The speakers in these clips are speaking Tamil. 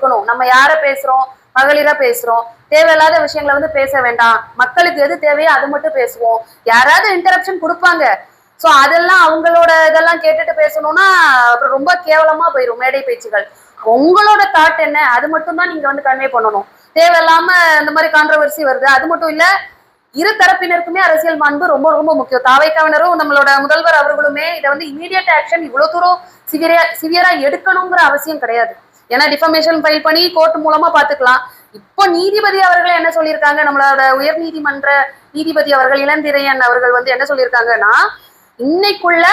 இருக்கணும். நம்ம யார பேசுறோம், மகளிரா பேசுறோம், தேவையில்லாத விஷயங்களை வந்து பேச வேண்டாம், மக்களுக்கு எது தேவையோ அது மட்டும் பேசுவோம். யாராவது இன்டரப்ஷன் கொடுப்பாங்க. சோ அதெல்லாம் அவங்களோட இதெல்லாம் கேட்டுட்டு பேசணும்னா அப்புறம் ரொம்ப கேவலமா போயிடும் மேடை பேச்சுகள். உங்களோட தாட் என்ன அது மட்டும் தான் நீங்க வந்து கன்வே பண்ணணும். தேவையில்லாம இந்த மாதிரி கான்ட்ரவர்சி வருது. அது மட்டும் இல்ல, இரு தரப்பினருக்குமே அரசியல் மாண்பு ரொம்ப ரொம்ப முக்கியம். தாவைக்காவினரும் நம்மளோட முதல்வர் அவர்களுமே இதை வந்து இமீடியட் ஆக்ஷன் இவ்வளவு தூரம் சிவியரா எடுக்கணுங்கிற அவசியம் கிடையாது. ஏன்னா டிஃபமேஷன் ஃபைல் பண்ணி கோர்ட் மூலமா பாத்துக்கலாம். இப்போ நீதிபதி அவர்களே என்ன சொல்லியிருக்காங்க, நம்மளோட உயர் நீதிமன்ற நீதிபதி அவர்கள் இளந்திரையன் அவர்கள் வந்து என்ன சொல்லியிருக்காங்கன்னா, இன்னைக்குள்ள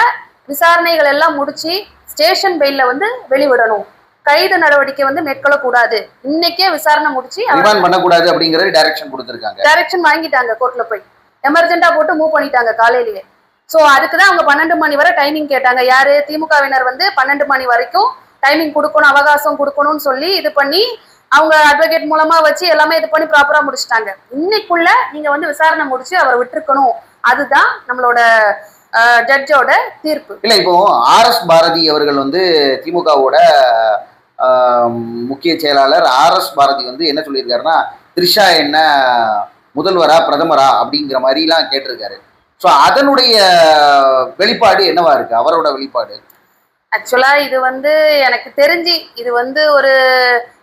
விசாரணைகள் எல்லாம் முடிச்சு ஸ்டேஷன் பெயில்ல வந்து வெளிவிடணும், கைது நடவடிக்கை வந்து மேற்கொள்ளக்கூடாது, இன்னைக்கே விசாரணை முடிச்சு பண்ணக்கூடாது அப்படிங்கறது டைரக்ஷன் கொடுத்திருக்காங்க. டைரக்ஷன் வாங்கிட்டாங்க கோர்ட்ல போய், எமர்ஜென்டா போட்டு மூவ் பண்ணிட்டாங்க காலையிலேயே. சோ அதுக்குதான் அவங்க 12 மணி வரை டைமிங் கேட்டாங்க. யாரு, திமுகவினர் வந்து 12 மணி வரைக்கும் டைமிங் கொடுக்கணும், அவகாசம் கொடுக்கணும்னு சொல்லி இது பண்ணி அவங்க அட்வொகேட் மூலமா வச்சு எல்லாமே இது பண்ணி ப்ராப்பரா முடிச்சுட்டாங்க. இன்னைக்குள்ள நீங்க வந்து விசாரணை முடிச்சு அவரை விட்டுருக்கணும். அதுதான் நம்மளோட ஜட்ஜோட தீர்ப்பு. இல்ல, இப்போ RS பாரதி அவர்கள் வந்து திமுகவோட முக்கிய செயலாளர் RS பாரதி வந்து என்ன சொல்லியிருக்காருன்னா, த்ரிஷா என்ன முதல்வரா பிரதமரா அப்படிங்கிற மாதிரி எல்லாம் கேட்டிருக்காரு. ஸோ அதனுடைய வெளிப்பாடு என்னவா இருக்கு, அவரோட வெளிப்பாடு? ஆக்சுவலா இது வந்து எனக்கு தெரிஞ்சு இது வந்து ஒரு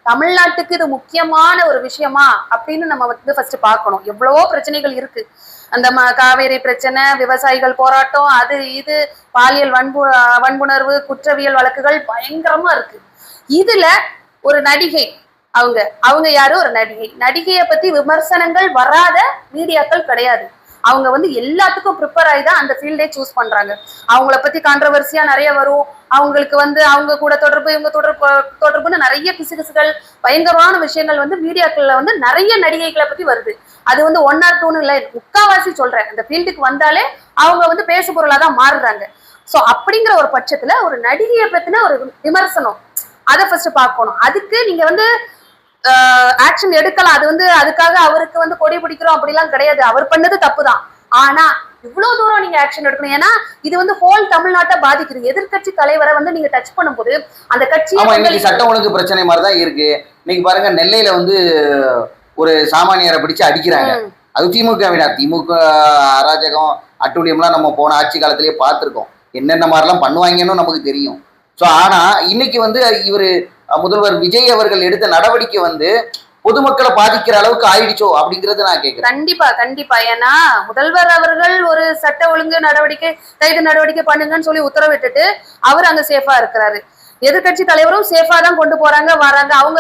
தமிழ்நாட்டுக்கு இது முக்கியமான ஒரு விஷயமா அப்படின்னு நம்ம வந்து ஃபர்ஸ்ட் பார்க்கணும். எவ்வளவோ பிரச்சனைகள் இருக்கு. அந்த காவேரி பிரச்சனை, விவசாயிகள் போராட்டம், அது இது பாலியல் வன்புணர்வு, குற்றவியல் வழக்குகள் பயங்கரமா இருக்கு. இதுல ஒரு நடிகை, அவங்க யாரு, ஒரு நடிகையை பத்தி விமர்சனங்கள் வராத மீடியாக்கள் கிடையாது. அவங்க வந்து எல்லாத்துக்கும் ப்ரிப்பேர் ஆகி தான் அந்த ஃபீல்டே சூஸ் பண்றாங்க. அவங்கள பத்தி கான்ட்ரவர்சியா நிறைய வரும். அவங்களுக்கு வந்து அவங்க கூட தொடர்பு, இவங்க தொடர்புன்னு நிறைய கிசுகிசுகள், பயங்கரமான விஷயங்கள் வந்து மீடியாக்கள்ல வந்து நிறைய நடிகைகளை பத்தி வருது. அது வந்து 1 or 2ன்னு இல்லை, முக்காவாசி சொல்றேன். அந்த ஃபீல்டுக்கு வந்தாலே அவங்க வந்து பேசு பொருளா தான் மாறுறாங்க. சோ அப்படிங்கிற ஒரு பட்சத்துல ஒரு நடிகையை பத்தின ஒரு விமர்சனம் அதை ஃபர்ஸ்ட் பார்க்கணும். அதுக்கு நீங்க வந்து ஆக்ஷன் எடுக்கலாம். அது வந்து அதுக்காக அவருக்கு வந்து கொடி பிடிக்கிறோம் அப்படிலாம் கிடையாது. அவர் பண்ணது தப்பு தான். ஆனா இவ்வளவு தூரம் நீங்க ஆக்ஷன் எடுக்கணும். ஏன்னா இது வந்து ஹோல் தமிழ்நாட்டை பாதிக்குது. எதிர்கட்சி தலைவரை வந்து நீங்க டச் பண்ணும்போது அந்த கட்சி சட்டம் ஒழுங்கு பிரச்சனை மாதிரிதான் இருக்கு. இன்னைக்கு பாருங்க, நெல்லையில வந்து ஒரு சாமானியரை பிடிச்சு அடிக்கிறாங்க. அது திமுக அராஜகம் அட்டூழியம்லாம் நம்ம போன ஆட்சி காலத்திலேயே பார்த்திருக்கோம். என்னென்ன மாதிரிலாம் பண்ணுவாங்கன்னு நமக்கு தெரியும். ஸோ ஆனா இன்னைக்கு வந்து இவரு முதல்வர் விஜய் அவர்கள் எடுத்த நடவடிக்கை வந்து பொதுமக்களை பாதிக்கிற அளவுக்கு ஆயிடுச்சோ அப்படிங்கறது நான் கேட்கிறேன். கண்டிப்பா கண்டிப்பா. ஏன்னா முதல்வர் அவர்கள் ஒரு சட்ட ஒழுங்கு நடவடிக்கை, கைது நடவடிக்கை பண்ணுங்கன்னு சொல்லி உத்தரவிட்டுட்டு அவர் அங்க சேஃபா இருக்கிறாரு. எதிர்கட்சி தலைவரும் சேஃபா தான் கொண்டு போறாங்க வராங்க. அவங்க